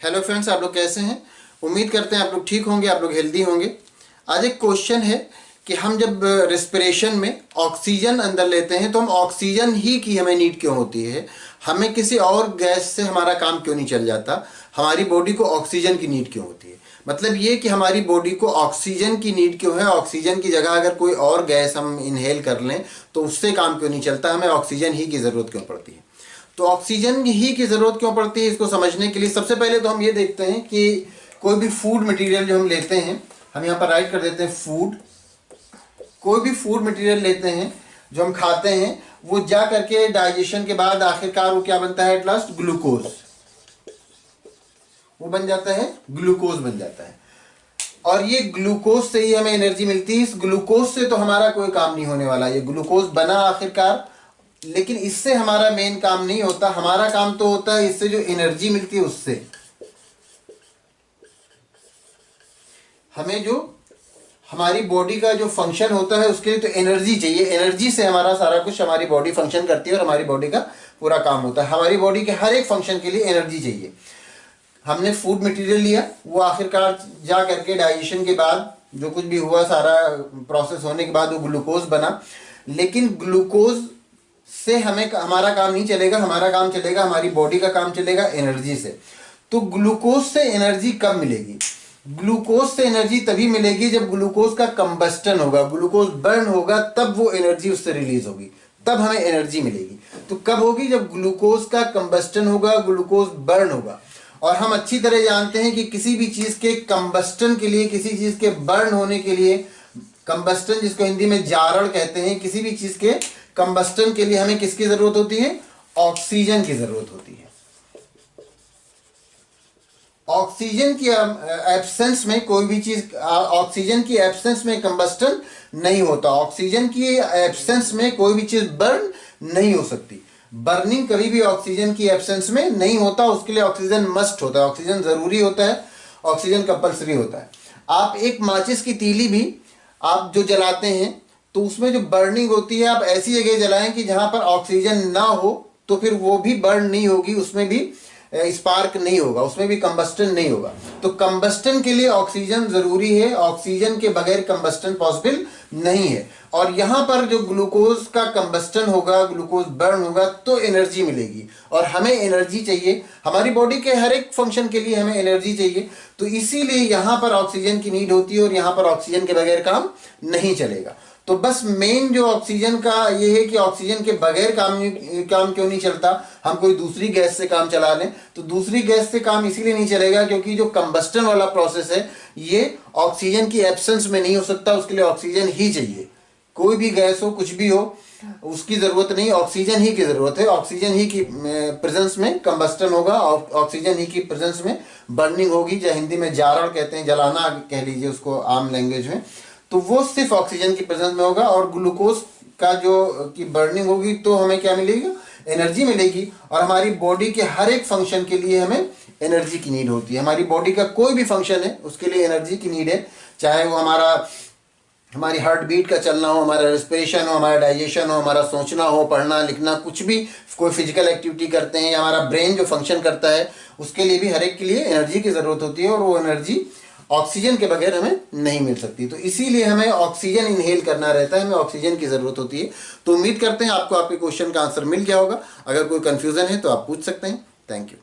Hello friends, आप लोग कैसे हैं? उम्मीद करते हैं आप लोग ठीक होंगे, आप लोग हेल्दी होंगे। आज एक क्वेश्चन है कि हम जब रेस्पिरेशन में ऑक्सीजन अंदर लेते हैं तो हम ऑक्सीजन ही की हमें नीड क्यों होती है? हमें किसी और गैस से हमारा काम क्यों नहीं चल जाता? हमारी बॉडी को ऑक्सीजन की नीड क्यों होती है? मतलब ये कि हमारी बॉडी को ऑक्सीजन की नीड क्यों है? ऑक्सीजन की जगह अगर कोई और गैस हम इनहेल कर लें तो उससे काम क्यों नहीं चलता? हमें ऑक्सीजन ही की ज़रूरत क्यों पड़ती है? तो ऑक्सीजन ही की ज़रूरत क्यों पड़ती है, इसको समझने के लिए सबसे पहले तो हम ये देखते हैं कि कोई भी फूड मटेरियल जो हम लेते हैं, हम यहाँ पर राइट कर देते हैं फूड। कोई भी फूड मटेरियल लेते हैं जो हम खाते हैं, वो जा करके डाइजेशन के बाद आखिरकार वो क्या बनता है? At last glucose. वो बन जाता है, ग्लूकोज बन जाता है। और ये ग्लूकोज से ही हमें एनर्जी मिलती है। इस ग्लूकोज से तो हमारा कोई काम नहीं होने वाला। ये ग्लूकोज बना आखिरकार, लेकिन इससे हमारा मेन काम नहीं होता। हमारा काम तो होता है इससे जो एनर्जी मिलती है उससे। हमें जो हमारी बॉडी का जो फंक्शन होता है उसके लिए तो एनर्जी चाहिए। एनर्जी से हमारा सारा कुछ, हमारी बॉडी फंक्शन करती है और हमारी बॉडी का पूरा काम होता है। हमारी बॉडी के हर एक फंक्शन के लिए एनर्जी चाहिए। हमने फूड मटेरियल लिया, वो आखिरकार जा करके डाइजेशन के बाद जो कुछ भी हुआ, सारा प्रोसेस होने के बाद वो ग्लूकोज बना। लेकिन ग्लूकोज से हमें हमारा काम नहीं चलेगा। हमारा काम चलेगा, हमारी बॉडी का काम चलेगा एनर्जी से। तो ग्लूकोज से एनर्जी कब मिलेगी? ग्लूकोज से एनर्जी तभी मिलेगी जब ग्लूकोज का कंबस्टन होगा, ग्लूकोज बर्न होगा, तब वो एनर्जी उससे रिलीज होगी, तब हमें एनर्जी मिलेगी। तो कब होगी? जब ग्लूकोज का कंबस्टन होगा, ग्लूकोज बर्न होगा। और हम अच्छी तरह जानते हैं कि किसी भी चीज के कंबस्टन के लिए, किसी चीज के बर्न होने के लिए, कंबस्टन जिसको हिंदी में जारण कहते हैं, किसी भी चीज के कंबस्टन के लिए हमें किसकी जरूरत होती है? ऑक्सीजन की जरूरत होती है। ऑक्सीजन की एब्सेंस में कोई भी चीज, ऑक्सीजन की एब्सेंस में कंबस्टन नहीं होता। ऑक्सीजन की एब्सेंस में कोई भी चीज बर्न नहीं हो सकती। बर्निंग कभी भी ऑक्सीजन की एब्सेंस में नहीं होता। उसके लिए ऑक्सीजन मस्ट होता है, ऑक्सीजन जरूरी होता है, ऑक्सीजन कंपल्सरी होता है। आप एक माचिस की तीली भी आप जो जलाते हैं तो उसमें जो बर्निंग होती है, आप ऐसी जगह जलाएं कि जहां पर ऑक्सीजन ना हो, तो फिर वो भी बर्न नहीं होगी, उसमें भी स्पार्क नहीं होगा, उसमें भी कंबस्टन नहीं होगा। तो कंबस्टन के लिए ऑक्सीजन जरूरी है। ऑक्सीजन के बगैर कंबस्टन पॉसिबल नहीं है। और यहां पर जो ग्लूकोज का कंबस्टन होगा, ग्लूकोज बर्न होगा, तो एनर्जी मिलेगी। और हमें एनर्जी चाहिए, हमारी बॉडी के हर एक फंक्शन के लिए हमें एनर्जी चाहिए। तो इसीलिए यहां पर ऑक्सीजन की नीड होती है और यहां पर ऑक्सीजन के बगैर काम नहीं चलेगा। तो बस मेन जो ऑक्सीजन का ये है कि ऑक्सीजन के बगैर काम क्यों नहीं चलता? हम कोई दूसरी गैस से काम चला लें तो दूसरी गैस से काम इसीलिए नहीं चलेगा क्योंकि जो कंबस्टन वाला प्रोसेस है ये ऑक्सीजन की एब्सेंस में नहीं हो सकता। उसके लिए ऑक्सीजन ही चाहिए। कोई भी गैस हो, कुछ भी हो, उसकी जरूरत नहीं, ऑक्सीजन ही की जरूरत है। ऑक्सीजन ही की प्रेजेंस में कंबस्टन होगा, ऑक्सीजन ही की प्रेजेंस में बर्निंग होगी, जो हिंदी में जारण कहते हैं, जलाना कह लीजिए उसको आम लैंग्वेज में। तो वो सिर्फ ऑक्सीजन की प्रेजेंस में होगा। और ग्लूकोज का जो की बर्निंग होगी तो हमें क्या मिलेगी? एनर्जी मिलेगी। और हमारी बॉडी के हर एक फंक्शन के लिए हमें एनर्जी की नीड होती है। हमारी बॉडी का कोई भी फंक्शन है उसके लिए एनर्जी की नीड है। चाहे वो हमारी हार्ट बीट का चलना हो, हमारा रेस्पिरेशन हो, हमारा डाइजेशन हो, हमारा सोचना हो, पढ़ना लिखना, कुछ भी, कोई फिजिकल एक्टिविटी करते हैं, या हमारा ब्रेन जो फंक्शन करता है, उसके लिए भी हर एक के लिए एनर्जी की ज़रूरत होती है। और वो एनर्जी ऑक्सीजन के बगैर हमें नहीं मिल सकती। तो इसीलिए हमें ऑक्सीजन इनहेल करना रहता है, हमें ऑक्सीजन की ज़रूरत होती है। तो उम्मीद करते हैं आपको आपके क्वेश्चन का आंसर मिल गया होगा। अगर कोई कन्फ्यूज़न है तो आप पूछ सकते हैं। Thank you.